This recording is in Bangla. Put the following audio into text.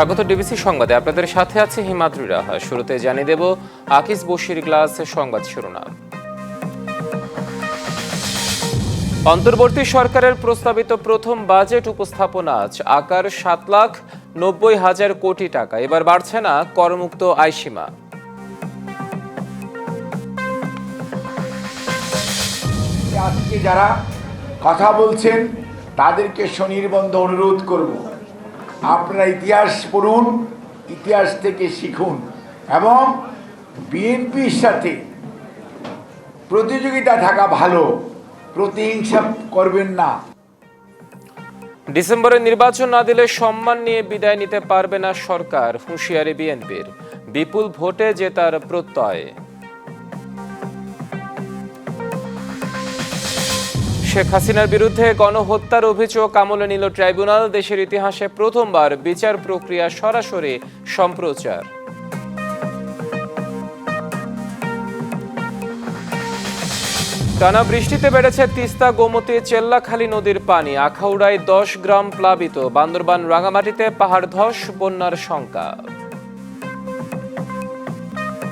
স্বাগত ডিবিসি সংবাদে আপনাদের সাথে আছে হিমাদ্রি রাহা। শুরুতে জানিয়ে দেব আকিস বশির গ্লাস সংবাদ শিরোনাম। অন্তর্বর্তী সরকারের প্রস্তাবিত প্রথম বাজেট উপস্থাপনা আজ। আকার 7,90,000 কোটি টাকা। এবার বাড়ছে না করমুক্ত আয়সীমা। আজকে যারা কথা বলছেন তাদেরকে স্বনির্বন্ধ অনুরোধ করব, আপনারা ইতিহাস পড়ুন, ইতিহাস থেকে শিখুন এবং বিএনপির সাথে প্রতিযোগিতা থাকা ভালো, প্রতিহিংসা করবেন না। ডিসেম্বরে নির্বাচন না দিলে সম্মান নিয়ে বিদায় নিতে পারবে না সরকার, হুঁশিয়ারি বিএনপির। বিপুল ভোটে জেতার প্রত্যয়। শেখ হাসিনার বিরুদ্ধে গণহত্যার অভিযোগ আমলে নিল ট্রাইব্যুনাল। দেশের ইতিহাসে প্রথমবার বিচার প্রক্রিয়া সরাসরি সম্প্রচার। টানা বৃষ্টিতে বেড়েছে তিস্তা, গোমতী, চেল্লাখালী নদীর পানি। আখাউড়ায় 10 গ্রাম প্লাবিত। বান্দরবান, রাঙামাটিতে পাহাড় ধস, বন্যার শঙ্কা।